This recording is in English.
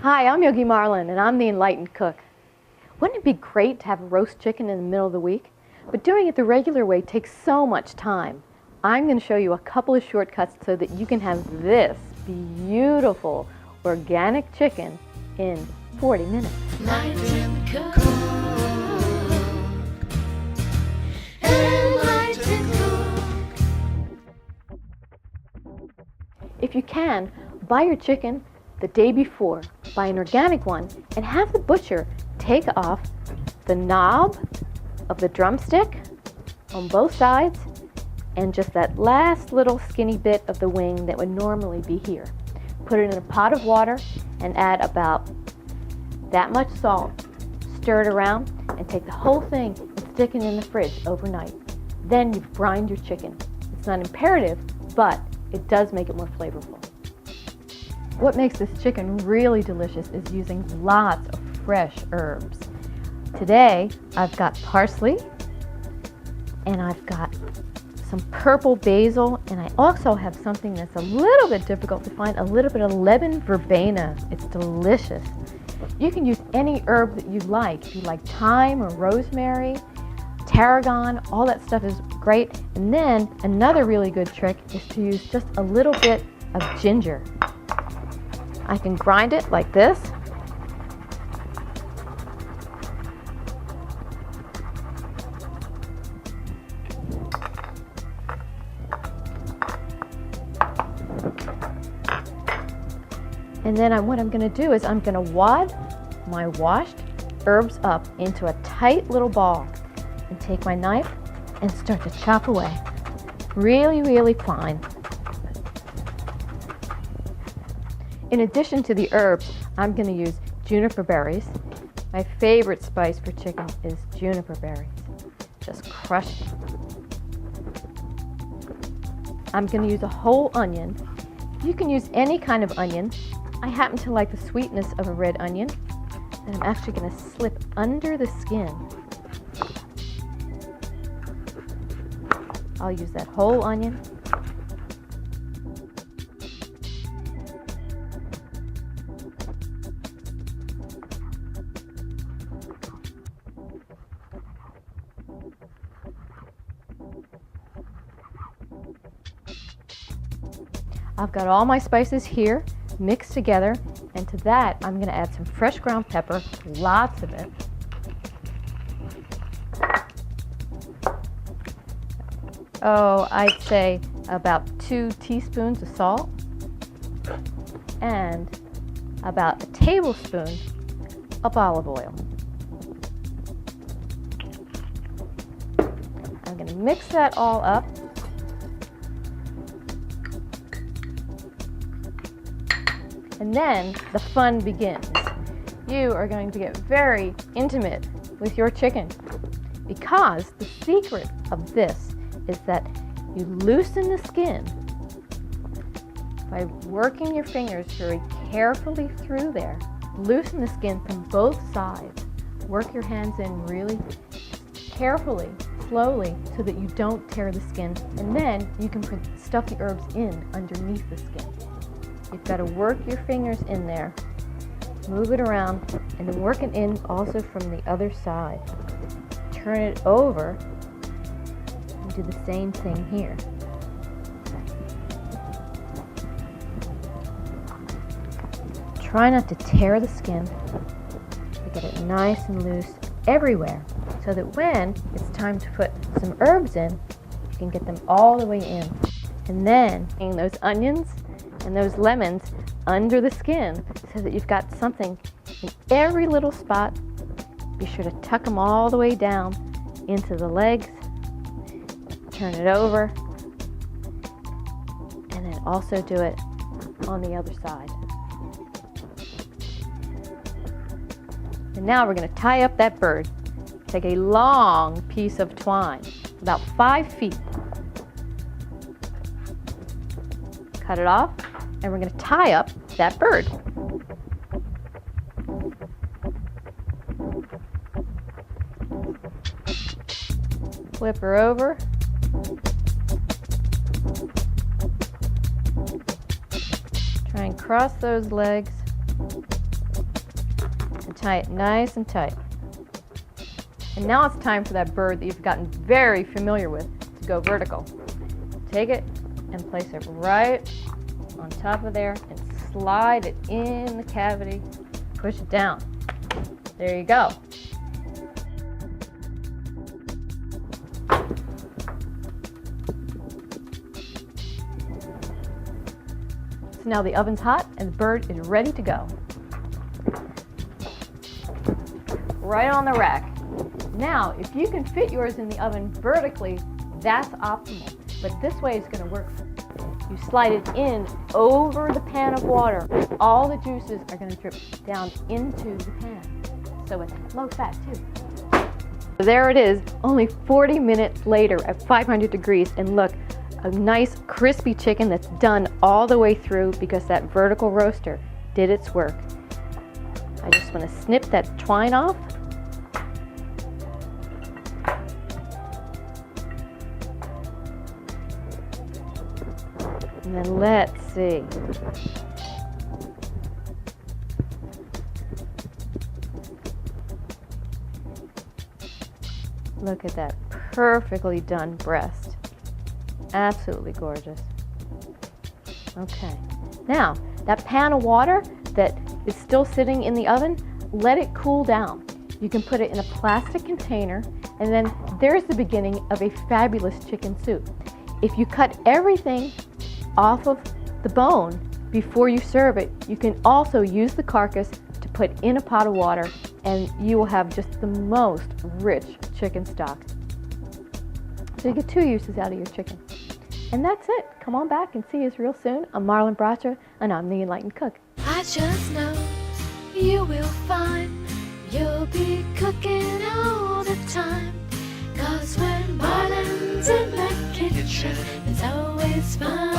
Hi, I'm Yogi Marlon, and I'm the Enlightened Cook. Wouldn't it be great to have a roast chicken in the middle of the week? But doing it the regular way takes so much time. I'm going to show you a couple of shortcuts so that you can have this beautiful organic chicken in 40 minutes. Enlightened Cook. Enlightened Cook. If you can, buy your chicken the day before. Buy an organic one and have the butcher take off the knob of the drumstick on both sides and just that last little skinny bit of the wing that would normally be here. Put it in a pot of water and add about that much salt. Stir it around and take the whole thing and stick it in the fridge overnight. Then you've brined your chicken. It's not imperative, but it does make it more flavorful. What makes this chicken really delicious is using lots of fresh herbs. Today, I've got parsley, and I've got some purple basil, and I also have something that's a little bit difficult to find, a little bit of lemon verbena. It's delicious. You can use any herb that you like. If you like thyme or rosemary, tarragon, all that stuff is great. And then another really good trick is to use just a little bit of ginger. I can grind it like this. And then what I'm going to do is I'm going to wad my washed herbs up into a tight little ball and take my knife and start to chop away really, really fine. In addition to the herbs, I'm going to use juniper berries. My favorite spice for chicken is juniper berries. Just crush it. I'm going to use a whole onion. You can use any kind of onion. I happen to like the sweetness of a red onion, and I'm actually going to slip under the skin. I'll use that whole onion. I've got all my spices here mixed together, and to that I'm going to add some fresh ground pepper, lots of it. Oh, I'd say about 2 teaspoons of salt and about a tablespoon of olive oil. I'm going to mix that all up. And then the fun begins. You are going to get very intimate with your chicken because the secret of this is that you loosen the skin by working your fingers very carefully through there. Loosen the skin from both sides. Work your hands in really carefully, slowly, so that you don't tear the skin. And then you can stuff the herbs in underneath the skin. You've got to work your fingers in there, move it around, and then work it in also from the other side. Turn it over and do the same thing here. Try not to tear the skin, but get it nice and loose everywhere so that when it's time to put some herbs in, you can get them all the way in. And then those onions and those lemons under the skin so that you've got something in every little spot. Be sure to tuck them all the way down into the legs. Turn it over. And then also do it on the other side. And now we're going to tie up that bird. Take a long piece of twine, about 5 feet. Cut it off. And we're going to tie up that bird. Flip her over. Try and cross those legs. tie it nice and tight. And now it's time for that bird that you've gotten very familiar with to go vertical. Take it and place it right on top of there and slide it in the cavity. Push it down. There you go. So now the oven's hot and the bird is ready to go. Right on the rack. Now, if you can fit yours in the oven vertically, that's optimal. But this way is going to work. You slide it in over the pan of water. All the juices are going to drip down into the pan. So it's low fat too. There it is, only 40 minutes later at 500 degrees. And look, a nice crispy chicken that's done all the way through because that vertical roaster did its work. I just want to snip that twine off. And then let's see. Look at that perfectly done breast. Absolutely gorgeous. Okay. Now, that pan of water that is still sitting in the oven, let it cool down. You can put it in a plastic container, and then there's the beginning of a fabulous chicken soup. If you cut everything off of the bone before you serve it, you can also use the carcass to put in a pot of water, and you will have just the most rich chicken stock. So you get 2 uses out of your chicken. And that's it. Come on back and see us real soon. I'm Marlon Braccia, and I'm the Enlightened Cook. I just know you will find you'll be cooking all the time. 'Cause when Marlon's in the kitchen, it's always fun.